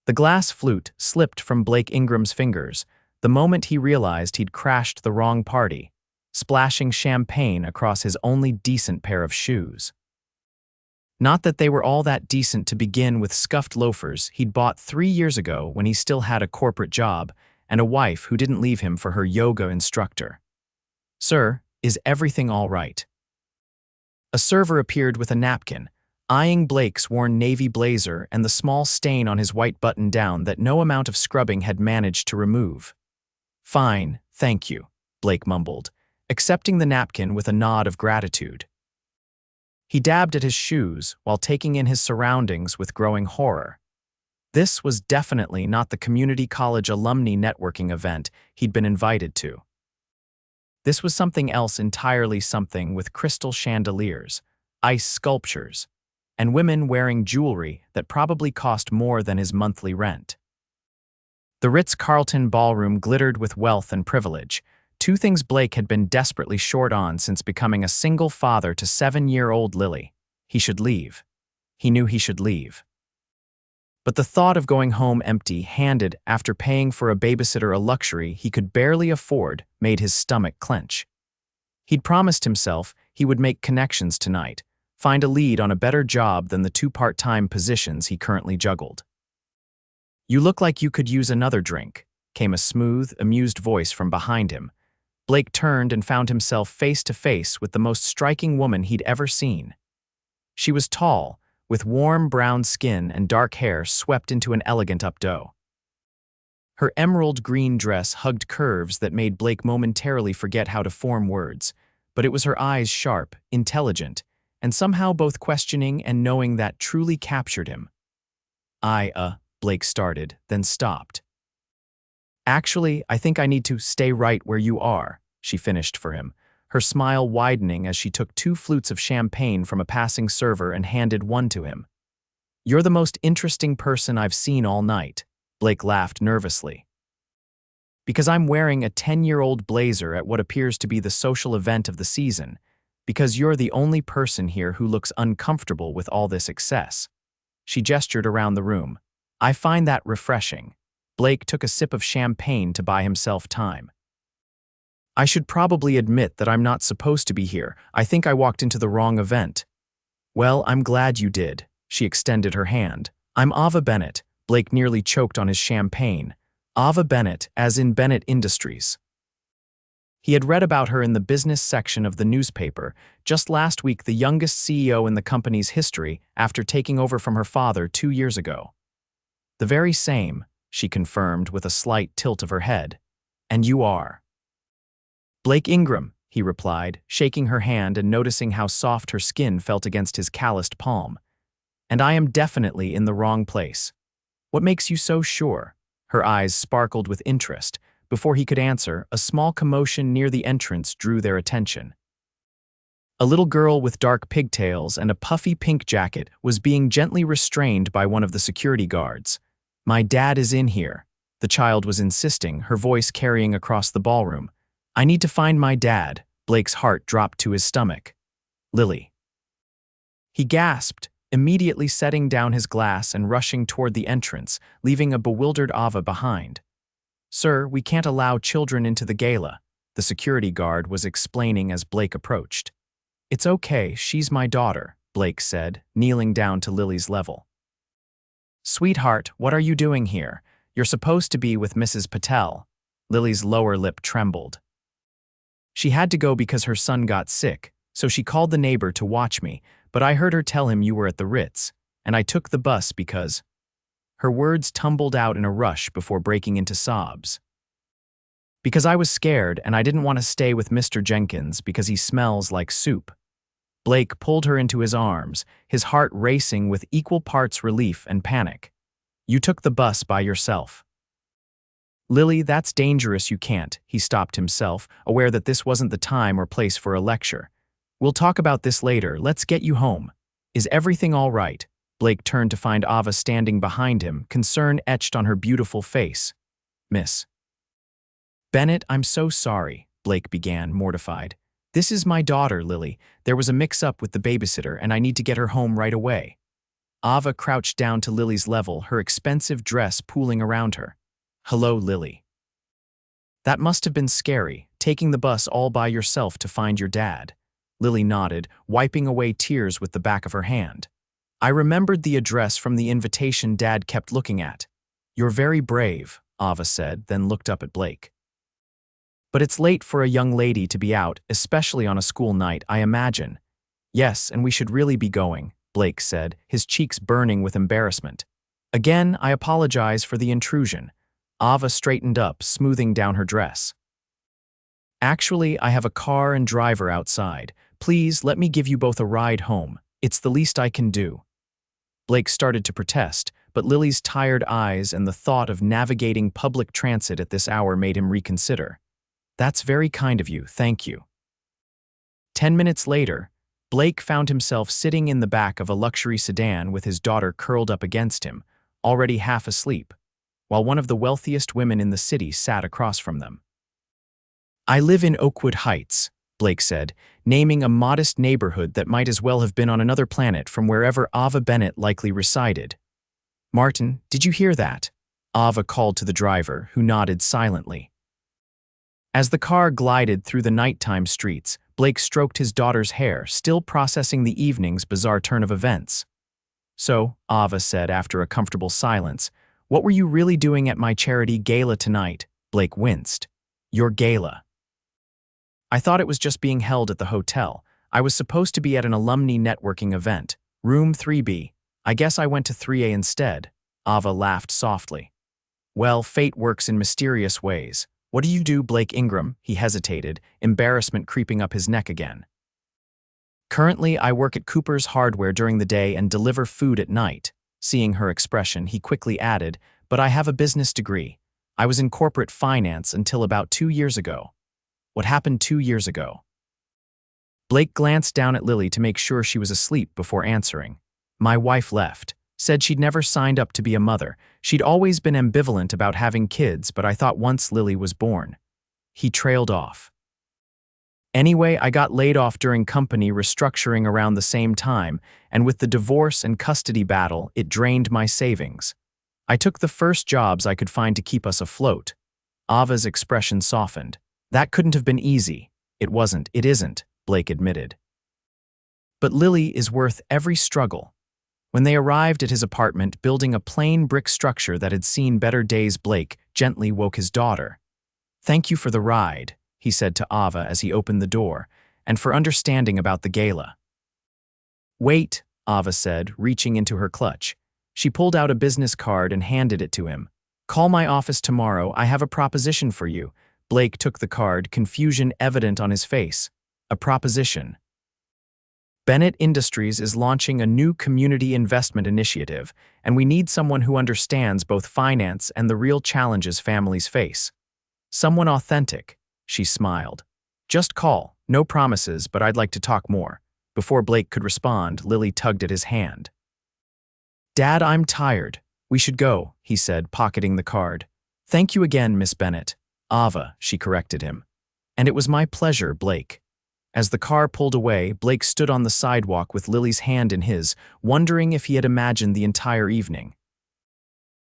The glass flute slipped from Blake Ingram's fingers the moment he realized he'd crashed the wrong party, splashing champagne across his only decent pair of shoes. Not that they were all that decent to begin with, scuffed loafers he'd bought 3 years ago when he still had a corporate job and a wife who didn't leave him for her yoga instructor. "Sir, is everything all right?" A server appeared with a napkin, eyeing Blake's worn navy blazer and the small stain on his white button-down that no amount of scrubbing had managed to remove. "Fine, thank you," Blake mumbled, accepting the napkin with a nod of gratitude. He dabbed at his shoes while taking in his surroundings with growing horror. This was definitely not the community college alumni networking event he'd been invited to. This was something else entirely, something with crystal chandeliers, ice sculptures, and women wearing jewelry that probably cost more than his monthly rent. The Ritz-Carlton ballroom glittered with wealth and privilege, two things Blake had been desperately short on since becoming a single father to 7-year-old Lily. He should leave. He knew he should leave. But the thought of going home empty-handed after paying for a babysitter, a luxury he could barely afford, made his stomach clench. He'd promised himself he would make connections tonight, find a lead on a better job than the 2 part-time positions he currently juggled. "You look like you could use another drink," came a smooth, amused voice from behind him. Blake turned and found himself face to face with the most striking woman he'd ever seen. She was tall, with warm brown skin and dark hair swept into an elegant updo. Her emerald green dress hugged curves that made Blake momentarily forget how to form words, but it was her eyes, sharp, intelligent, and somehow both questioning and knowing, that truly captured him. Blake started, then stopped. "Actually, I think I need to stay right where you are," she finished for him, her smile widening as she took 2 flutes of champagne from a passing server and handed one to him. "You're the most interesting person I've seen all night," Blake laughed nervously. "Because I'm wearing a 10-year-old blazer at what appears to be the social event of the season, because you're the only person here who looks uncomfortable with all this excess." She gestured around the room. "I find that refreshing." Blake took a sip of champagne to buy himself time. "I should probably admit that I'm not supposed to be here. I think I walked into the wrong event." "Well, I'm glad you did." She extended her hand. "I'm Ava Bennett." Blake nearly choked on his champagne. Ava Bennett, as in Bennett Industries. He had read about her in the business section of the newspaper, just last week, the youngest CEO in the company's history after taking over from her father 2 years ago. "The very same," she confirmed with a slight tilt of her head. "And you are?" "Blake Ingram," he replied, shaking her hand and noticing how soft her skin felt against his calloused palm. "And I am definitely in the wrong place." "What makes you so sure?" Her eyes sparkled with interest. Before he could answer, a small commotion near the entrance drew their attention. A little girl with dark pigtails and a puffy pink jacket was being gently restrained by one of the security guards. "My dad is in here," the child was insisting, her voice carrying across the ballroom. "I need to find my dad." Blake's heart dropped to his stomach. "Lily." He gasped, immediately setting down his glass and rushing toward the entrance, leaving a bewildered Ava behind. "Sir, we can't allow children into the gala," the security guard was explaining as Blake approached. "It's okay, she's my daughter," Blake said, kneeling down to Lily's level. "Sweetheart, what are you doing here? You're supposed to be with Mrs. Patel." Lily's lower lip trembled. "She had to go because her son got sick, so she called the neighbor to watch me, but I heard her tell him you were at the Ritz, and I took the bus because—" Her words tumbled out in a rush before breaking into sobs. "Because I was scared and I didn't want to stay with Mr. Jenkins because he smells like soup." Blake pulled her into his arms, his heart racing with equal parts relief and panic. "You took the bus by yourself." "Lily, that's dangerous, you can't," he stopped himself, aware that this wasn't the time or place for a lecture. "We'll talk about this later, let's get you home. Is everything all right?" Blake turned to find Ava standing behind him, concern etched on her beautiful face. "Miss Bennett, I'm so sorry," Blake began, mortified. "This is my daughter, Lily. There was a mix-up with the babysitter and I need to get her home right away." Ava crouched down to Lily's level, her expensive dress pooling around her. "Hello, Lily." "That must have been scary, taking the bus all by yourself to find your dad." Lily nodded, wiping away tears with the back of her hand. "I remembered the address from the invitation Dad kept looking at." "You're very brave," Ava said, then looked up at Blake. "But it's late for a young lady to be out, especially on a school night, I imagine." "Yes, and we should really be going," Blake said, his cheeks burning with embarrassment. "Again, I apologize for the intrusion." Ava straightened up, smoothing down her dress. "Actually, I have a car and driver outside. Please, let me give you both a ride home. It's the least I can do." Blake started to protest, but Lily's tired eyes and the thought of navigating public transit at this hour made him reconsider. "That's very kind of you, thank you." 10 minutes later, Blake found himself sitting in the back of a luxury sedan with his daughter curled up against him, already half asleep, while one of the wealthiest women in the city sat across from them. "I live in Oakwood Heights," Blake said, naming a modest neighborhood that might as well have been on another planet from wherever Ava Bennett likely resided. "Martin, did you hear that?" Ava called to the driver, who nodded silently. As the car glided through the nighttime streets, Blake stroked his daughter's hair, still processing the evening's bizarre turn of events. "So," Ava said after a comfortable silence, "what were you really doing at my charity gala tonight?" Blake winced. "Your gala?" "I thought it was just being held at the hotel. I was supposed to be at an alumni networking event. Room 3B. I guess I went to 3A instead." Ava laughed softly. "Well, fate works in mysterious ways. What do you do, Blake Ingram?" He hesitated, embarrassment creeping up his neck again. "Currently, I work at Cooper's Hardware during the day and deliver food at night." Seeing her expression, he quickly added, "But I have a business degree. I was in corporate finance until about 2 years ago." "What happened 2 years ago?" Blake glanced down at Lily to make sure she was asleep before answering. "My wife left. Said she'd never signed up to be a mother. She'd always been ambivalent about having kids, but I thought once Lily was born." He trailed off. "Anyway, I got laid off during company restructuring around the same time, and with the divorce and custody battle, it drained my savings. I took the first jobs I could find to keep us afloat." Ava's expression softened. "That couldn't have been easy." "It wasn't. It isn't," Blake admitted. "But Lily is worth every struggle." When they arrived at his apartment, building a plain brick structure that had seen better days, Blake gently woke his daughter. "Thank you for the ride," he said to Ava as he opened the door, "and for understanding about the gala." "Wait," Ava said, reaching into her clutch. She pulled out a business card and handed it to him. "Call my office tomorrow. I have a proposition for you." Blake took the card, confusion evident on his face. "A proposition?" "Bennett Industries is launching a new community investment initiative, and we need someone who understands both finance and the real challenges families face. Someone authentic." She smiled. "Just call. No promises, but I'd like to talk more." Before Blake could respond, Lily tugged at his hand. "Dad, I'm tired. We should go," he said, pocketing the card. "Thank you again, Miss Bennett." "Ava," she corrected him. "And it was my pleasure, Blake." As the car pulled away, Blake stood on the sidewalk with Lily's hand in his, wondering if he had imagined the entire evening.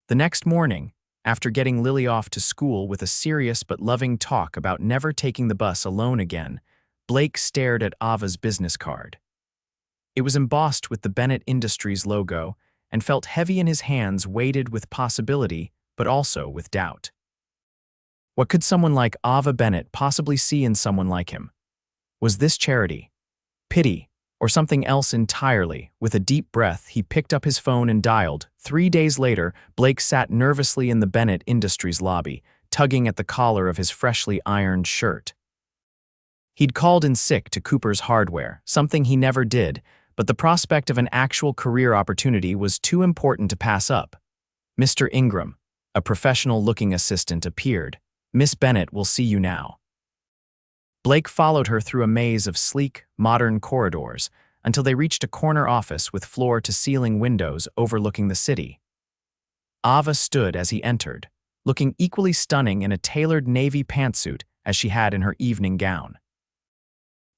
The next morning, after getting Lily off to school with a serious but loving talk about never taking the bus alone again, Blake stared at Ava's business card. It was embossed with the Bennett Industries logo and felt heavy in his hands, weighted with possibility, but also with doubt. What could someone like Ava Bennett possibly see in someone like him? Was this charity, pity, or something else entirely? With a deep breath, he picked up his phone and dialed. 3 days later, Blake sat nervously in the Bennett Industries lobby, tugging at the collar of his freshly ironed shirt. He'd called in sick to Cooper's Hardware, something he never did, but the prospect of an actual career opportunity was too important to pass up. Mr. Ingram, a professional-looking assistant, appeared. "Miss Bennett will see you now." Blake followed her through a maze of sleek, modern corridors until they reached a corner office with floor-to-ceiling windows overlooking the city. Ava stood as he entered, looking equally stunning in a tailored navy pantsuit as she had in her evening gown.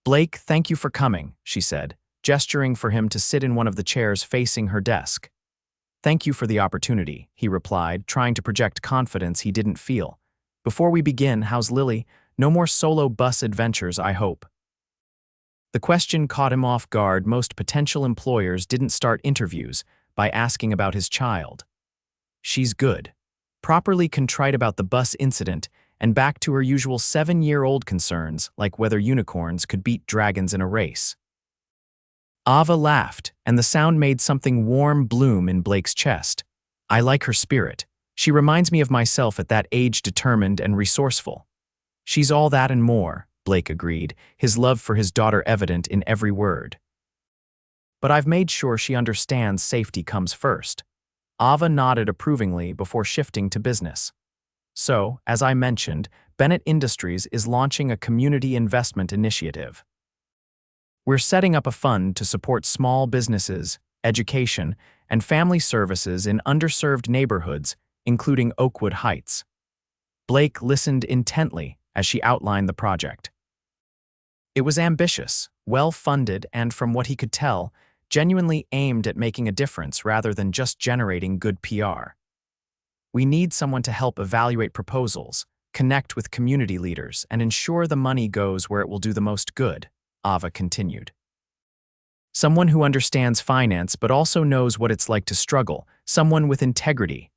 "Blake, thank you for coming," she said, gesturing for him to sit in one of the chairs facing her desk. "Thank you for the opportunity," he replied, trying to project confidence he didn't feel. "Before we begin, how's Lily? No more solo bus adventures, I hope." The question caught him off guard. Most potential employers didn't start interviews by asking about his child. "She's good." Properly contrite about the bus incident and back to her usual 7-year-old concerns, like whether unicorns could beat dragons in a race. Ava laughed, and the sound made something warm bloom in Blake's chest. "I like her spirit. She reminds me of myself at that age, determined and resourceful." "She's all that and more," Blake agreed, his love for his daughter evident in every word. "But I've made sure she understands safety comes first." Ava nodded approvingly before shifting to business. "So, as I mentioned, Bennett Industries is launching a community investment initiative. We're setting up a fund to support small businesses, education, and family services in underserved neighborhoods, including Oakwood Heights." Blake listened intently as she outlined the project. It was ambitious, well-funded, and from what he could tell, genuinely aimed at making a difference rather than just generating good PR. "We need someone to help evaluate proposals, connect with community leaders, and ensure the money goes where it will do the most good," Ava continued. "Someone who understands finance but also knows what it's like to struggle, someone with integrity."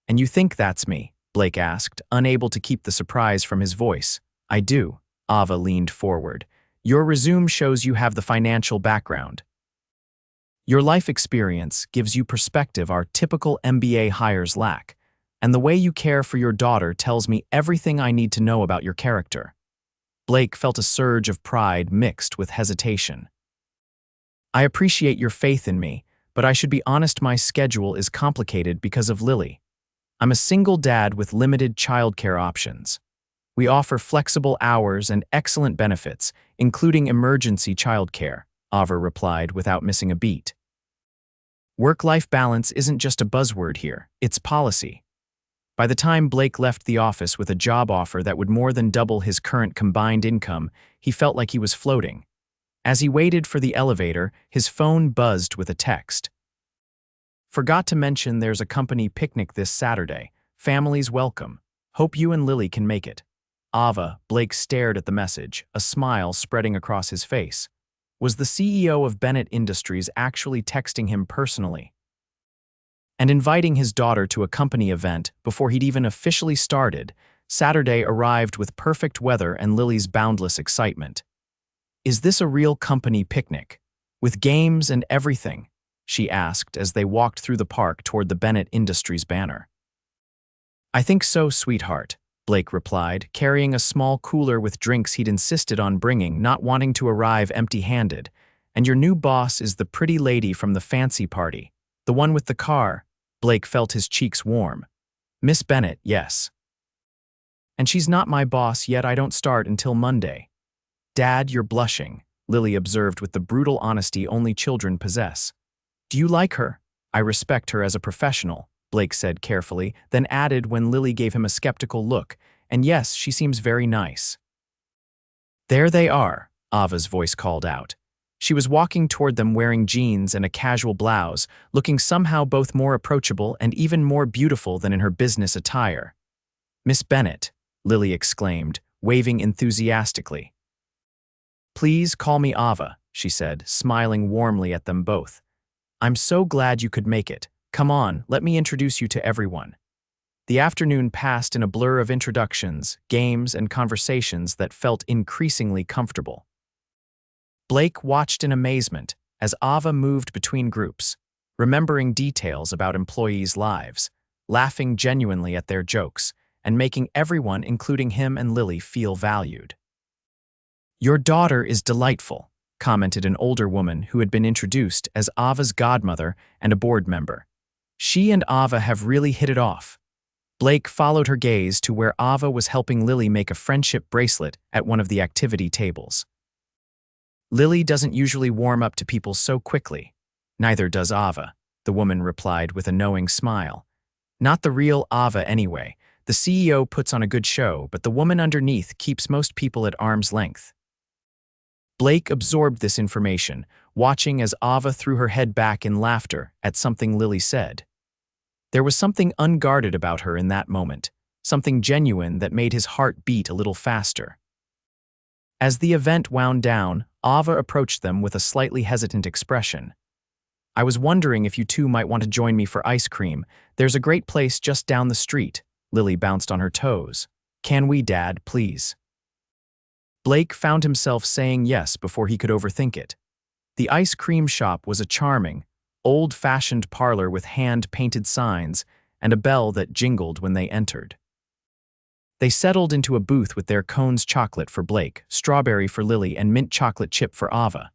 "And you think that's me?" Blake asked, unable to keep the surprise from his voice. "I do." Ava leaned forward. "Your resume shows you have the financial background. Your life experience gives you perspective our typical MBA hires lack, and the way you care for your daughter tells me everything I need to know about your character." Blake felt a surge of pride mixed with hesitation. "I appreciate your faith in me, but I should be honest, my schedule is complicated because of Lily. I'm a single dad with limited childcare options. We offer flexible hours and excellent benefits, including emergency childcare," Ava replied without missing a beat. "Work-life balance isn't just a buzzword here, it's policy." By the time Blake left the office with a job offer that would more than double his current combined income, he felt like he was floating. As he waited for the elevator, his phone buzzed with a text. "Forgot to mention there's a company picnic this Saturday. Families welcome. Hope you and Lily can make it." Ava, Blake stared at the message, a smile spreading across his face. Was the CEO of Bennett Industries actually texting him personally and inviting his daughter to a company event before he'd even officially started? Saturday arrived with perfect weather and Lily's boundless excitement. "Is this a real company picnic? With games and everything?" she asked as they walked through the park toward the Bennett Industries banner. "I think so, sweetheart," Blake replied, carrying a small cooler with drinks he'd insisted on bringing, not wanting to arrive empty-handed. "And your new boss is the pretty lady from the fancy party. The one with the car." Blake felt his cheeks warm. "Miss Bennett, yes. And she's not my boss yet. I don't start until Monday." "Dad, you're blushing," Lily observed with the brutal honesty only children possess. "Do you like her?" "I respect her as a professional," Blake said carefully, then added when Lily gave him a skeptical look, "And yes, she seems very nice." "There they are," Ava's voice called out. She was walking toward them wearing jeans and a casual blouse, looking somehow both more approachable and even more beautiful than in her business attire. "Miss Bennett," Lily exclaimed, waving enthusiastically. "Please call me Ava," she said, smiling warmly at them both. "I'm so glad you could make it. Come on, let me introduce you to everyone." The afternoon passed in a blur of introductions, games, and conversations that felt increasingly comfortable. Blake watched in amazement as Ava moved between groups, remembering details about employees' lives, laughing genuinely at their jokes, and making everyone, including him and Lily, feel valued. "Your daughter is delightful," commented an older woman who had been introduced as Ava's godmother and a board member. "She and Ava have really hit it off." Blake followed her gaze to where Ava was helping Lily make a friendship bracelet at one of the activity tables. "Lily doesn't usually warm up to people so quickly." "Neither does Ava," the woman replied with a knowing smile. "Not the real Ava anyway. The CEO puts on a good show, but the woman underneath keeps most people at arm's length." Blake absorbed this information, watching as Ava threw her head back in laughter at something Lily said. There was something unguarded about her in that moment, something genuine that made his heart beat a little faster. As the event wound down, Ava approached them with a slightly hesitant expression. "I was wondering if you two might want to join me for ice cream. There's a great place just down the street." Lily bounced on her toes. "Can we, Dad, please?" Blake found himself saying yes before he could overthink it. The ice cream shop was a charming, old-fashioned parlor with hand-painted signs and a bell that jingled when they entered. They settled into a booth with their cones chocolate for Blake, strawberry for Lily, and mint chocolate chip for Ava.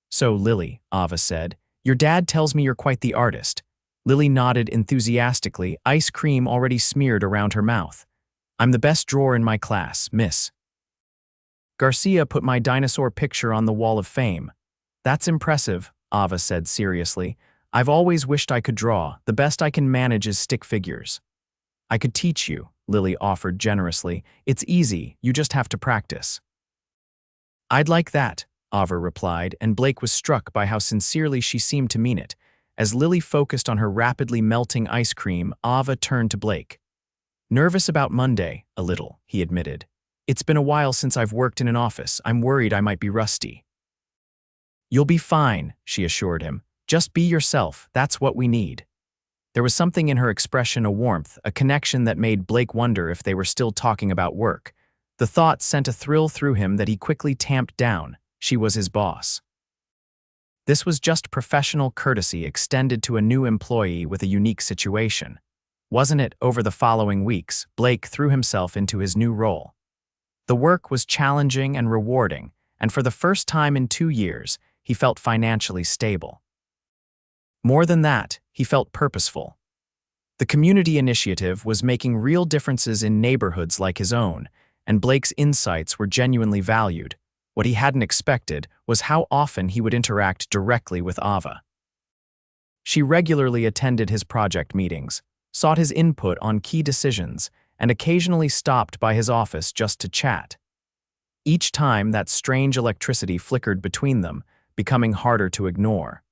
"So, Lily," Ava said, "your dad tells me you're quite the artist." Lily nodded enthusiastically, ice cream already smeared around her mouth. "I'm the best drawer in my class, miss. Garcia put my dinosaur picture on the wall of fame." "That's impressive," Ava said seriously. "I've always wished I could draw. The best I can manage is stick figures." "I could teach you," Lily offered generously. "It's easy, you just have to practice." "I'd like that," Ava replied, and Blake was struck by how sincerely she seemed to mean it. As Lily focused on her rapidly melting ice cream, Ava turned to Blake. "Nervous about Monday, a little," he admitted. "It's been a while since I've worked in an office. I'm worried I might be rusty." "You'll be fine," she assured him. "Just be yourself, that's what we need." There was something in her expression, a warmth, a connection that made Blake wonder if they were still talking about work. The thought sent a thrill through him that he quickly tamped down. She was his boss. This was just professional courtesy extended to a new employee with a unique situation. Wasn't it? Over the following weeks, Blake threw himself into his new role. The work was challenging and rewarding, and for the first time in 2 years, he felt financially stable. More than that, he felt purposeful. The community initiative was making real differences in neighborhoods like his own, and Blake's insights were genuinely valued. What he hadn't expected was how often he would interact directly with Ava. She regularly attended his project meetings, sought his input on key decisions, and occasionally stopped by his office just to chat. Each time, that strange electricity flickered between them, becoming harder to ignore.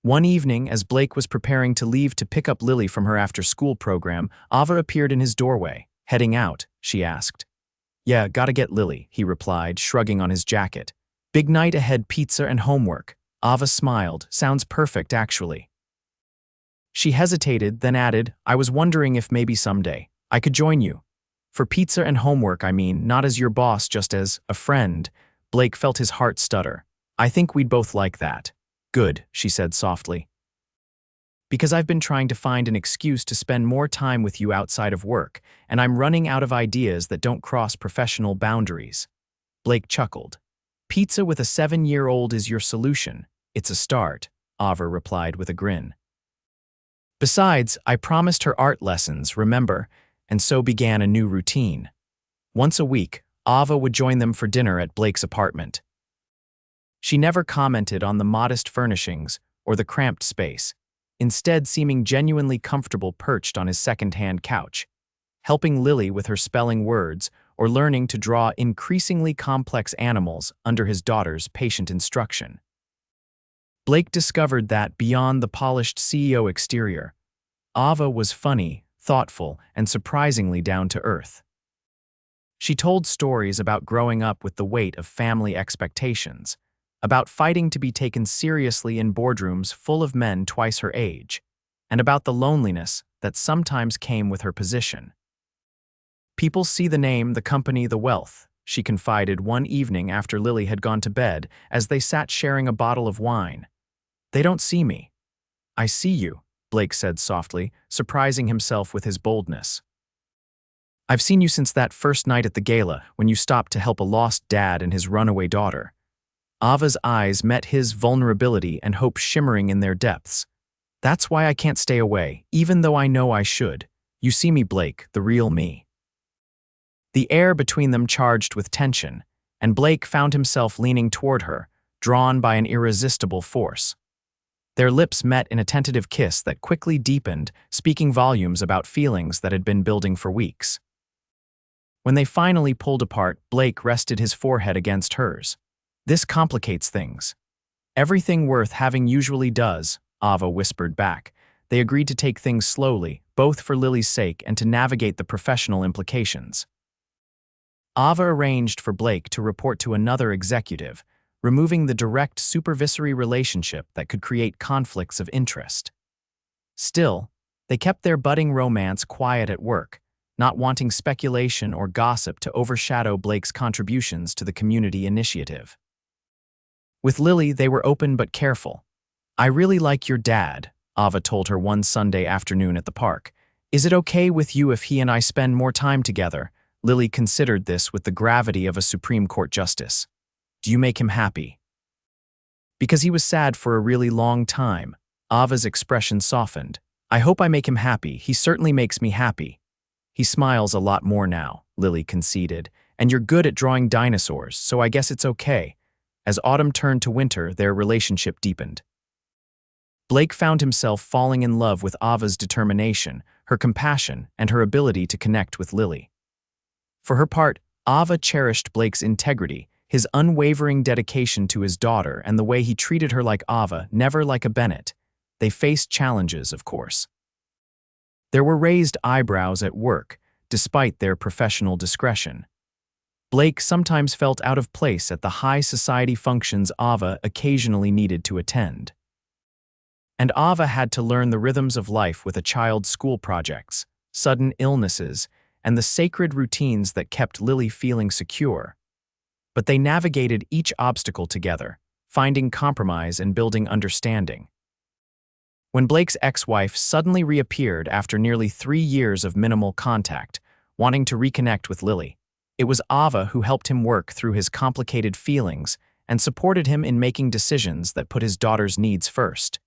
One evening, as Blake was preparing to leave to pick up Lily from her after-school program, Ava appeared in his doorway. "Heading out?" she asked. "Yeah, gotta get Lily," he replied, shrugging on his jacket. "Big night ahead, pizza and homework." Ava smiled. "Sounds perfect, actually." She hesitated, then added, "I was wondering if maybe someday I could join you. For pizza and homework, I mean, not as your boss, just as a friend." Blake felt his heart stutter. "I think we'd both like that." "Good," she said softly. "Because I've been trying to find an excuse to spend more time with you outside of work, and I'm running out of ideas that don't cross professional boundaries." Blake chuckled. "Pizza with a 7-year-old is your solution. It's a start," Ava replied with a grin. "Besides, I promised her art lessons, remember?" And so began a new routine. Once a week, Ava would join them for dinner at Blake's apartment. She never commented on the modest furnishings or the cramped space, instead seeming genuinely comfortable perched on his second-hand couch, helping Lily with her spelling words or learning to draw increasingly complex animals under his daughter's patient instruction. Blake discovered that, beyond the polished CEO exterior, Ava was funny, thoughtful, and surprisingly down-to-earth. She told stories about growing up with the weight of family expectations, about fighting to be taken seriously in boardrooms full of men twice her age, and about the loneliness that sometimes came with her position. "People see the name, the company, the wealth," she confided one evening after Lily had gone to bed as they sat sharing a bottle of wine. "They don't see me." "I see you," Blake said softly, surprising himself with his boldness. "I've seen you since that first night at the Gala when you stopped to help a lost dad and his runaway daughter." Ava's eyes met his, vulnerability and hope shimmering in their depths. "That's why I can't stay away, even though I know I should. You see me, Blake, the real me." The air between them charged with tension, and Blake found himself leaning toward her, drawn by an irresistible force. Their lips met in a tentative kiss that quickly deepened, speaking volumes about feelings that had been building for weeks. When they finally pulled apart, Blake rested his forehead against hers. This complicates things. Everything worth having usually does, Ava whispered back. They agreed to take things slowly, both for Lily's sake and to navigate the professional implications. Ava arranged for Blake to report to another executive, removing the direct supervisory relationship that could create conflicts of interest. Still, they kept their budding romance quiet at work, not wanting speculation or gossip to overshadow Blake's contributions to the community initiative. With Lily, they were open but careful. "I really like your dad," Ava told her one Sunday afternoon at the park. "Is it okay with you if he and I spend more time together?" Lily considered this with the gravity of a Supreme Court justice. "Do you make him happy?" Because he was sad for a really long time, Ava's expression softened. "I hope I make him happy. He certainly makes me happy." "He smiles a lot more now," Lily conceded. "And you're good at drawing dinosaurs, so I guess it's okay." As autumn turned to winter, their relationship deepened. Blake found himself falling in love with Ava's determination, her compassion, and her ability to connect with Lily. For her part, Ava cherished Blake's integrity, his unwavering dedication to his daughter, and the way he treated her like Ava, never like a Bennett. They faced challenges, of course. There were raised eyebrows at work, despite their professional discretion. Blake sometimes felt out of place at the high society functions Ava occasionally needed to attend. And Ava had to learn the rhythms of life with a child's school projects, sudden illnesses, and the sacred routines that kept Lily feeling secure. But they navigated each obstacle together, finding compromise and building understanding. When Blake's ex-wife suddenly reappeared after nearly 3 years of minimal contact, wanting to reconnect with Lily, it was Ava who helped him work through his complicated feelings and supported him in making decisions that put his daughter's needs first.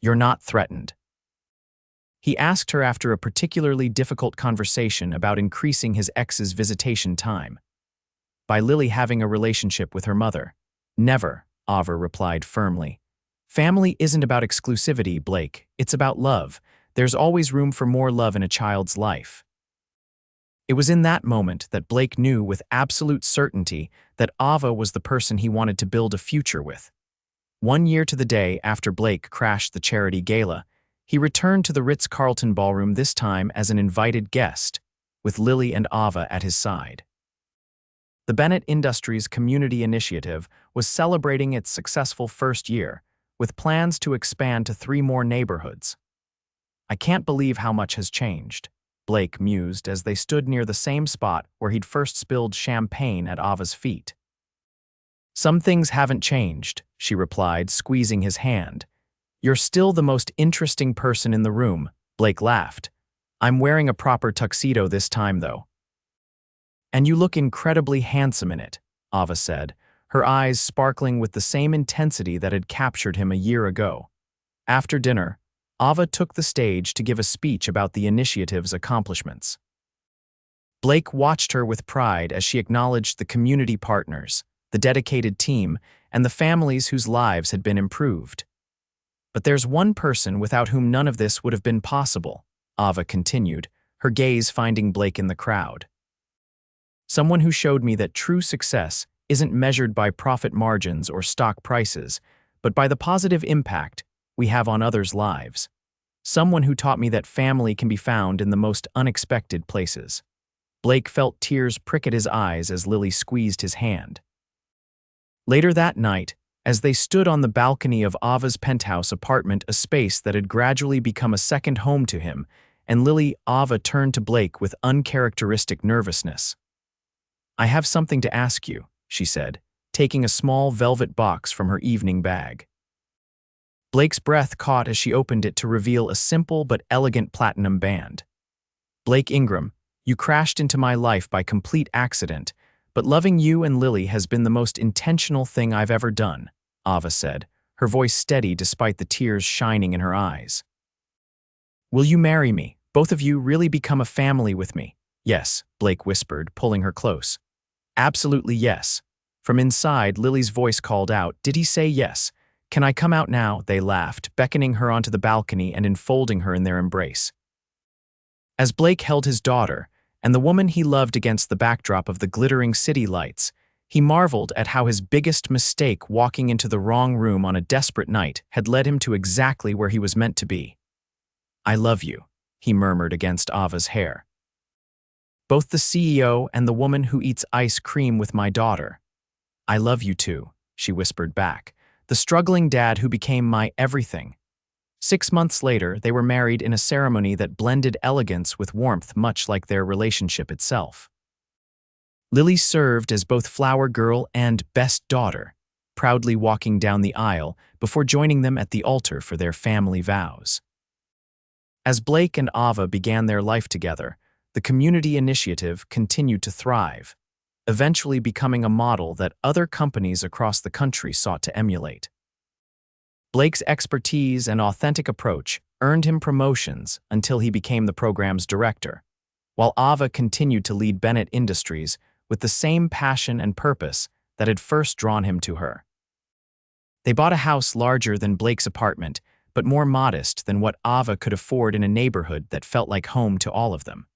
"You're not threatened?" He asked her after a particularly difficult conversation about increasing his ex's visitation time. "By Lily having a relationship with her mother." "Never," Ava replied firmly. "Family isn't about exclusivity, Blake. It's about love. There's always room for more love in a child's life." It was in that moment that Blake knew with absolute certainty that Ava was the person he wanted to build a future with. 1 year to the day after Blake crashed the charity gala, he returned to the Ritz-Carlton ballroom, this time as an invited guest, with Lily and Ava at his side. The Bennett Industries Community Initiative was celebrating its successful first year, with plans to expand to 3 more neighborhoods. "I can't believe how much has changed," Blake mused as they stood near the same spot where he'd first spilled champagne at Ava's feet. "Some things haven't changed," she replied, squeezing his hand. "You're still the most interesting person in the room," Blake laughed. "I'm wearing a proper tuxedo this time, though." "And you look incredibly handsome in it," Ava said, her eyes sparkling with the same intensity that had captured him a year ago. After dinner, Ava took the stage to give a speech about the initiative's accomplishments. Blake watched her with pride as she acknowledged the community partners, the dedicated team, and the families whose lives had been improved. "But there's one person without whom none of this would have been possible," Ava continued, her gaze finding Blake in the crowd. "Someone who showed me that true success isn't measured by profit margins or stock prices, but by the positive impact we have on others' lives. Someone who taught me that family can be found in the most unexpected places." Blake felt tears prick at his eyes as Lily squeezed his hand. Later that night, as they stood on the balcony of Ava's penthouse apartment, a space that had gradually become a second home to him, and Lily, Ava turned to Blake with uncharacteristic nervousness. "I have something to ask you," she said, taking a small velvet box from her evening bag. Blake's breath caught as she opened it to reveal a simple but elegant platinum band. "Blake Ingram, you crashed into my life by complete accident, but loving you and Lily has been the most intentional thing I've ever done," Ava said, her voice steady despite the tears shining in her eyes. "Will you marry me? Both of you really become a family with me?" "Yes," Blake whispered, pulling her close. "Absolutely yes." From inside, Lily's voice called out, "Did he say yes? Can I come out now?" They laughed, beckoning her onto the balcony and enfolding her in their embrace. As Blake held his daughter, and the woman he loved against the backdrop of the glittering city lights, He marveled at how his biggest mistake, walking into the wrong room on a desperate night, had led him to exactly where he was meant to be. "I love you," he murmured against Ava's hair. "Both the CEO and the woman who eats ice cream with my daughter. I love you too," she whispered back. "The struggling dad who became my everything." 6 months later, they were married in a ceremony that blended elegance with warmth, much like their relationship itself. Lily served as both flower girl and best daughter, proudly walking down the aisle before joining them at the altar for their family vows. As Blake and Ava began their life together, the community initiative continued to thrive, eventually becoming a model that other companies across the country sought to emulate. Blake's expertise and authentic approach earned him promotions until he became the program's director, while Ava continued to lead Bennett Industries with the same passion and purpose that had first drawn him to her. They bought a house larger than Blake's apartment, but more modest than what Ava could afford in a neighborhood that felt like home to all of them.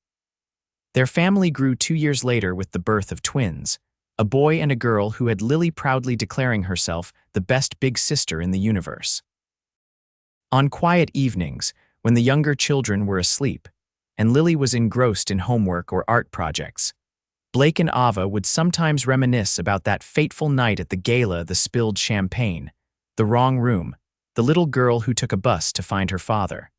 Their family grew 2 years later with the birth of twins, a boy and a girl who had Lily proudly declaring herself the best big sister in the universe. On quiet evenings, when the younger children were asleep, and Lily was engrossed in homework or art projects, Blake and Ava would sometimes reminisce about that fateful night at the gala, the spilled champagne, the wrong room, the little girl who took a bus to find her father.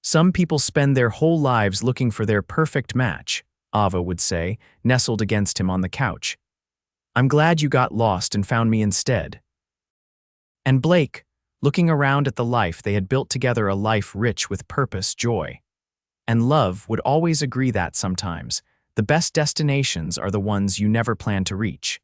"Some people spend their whole lives looking for their perfect match," Ava would say, nestled against him on the couch. "I'm glad you got lost and found me instead." And Blake, looking around at the life they had built together, a life rich with purpose, joy, and love, would always agree that sometimes the best destinations are the ones you never plan to reach.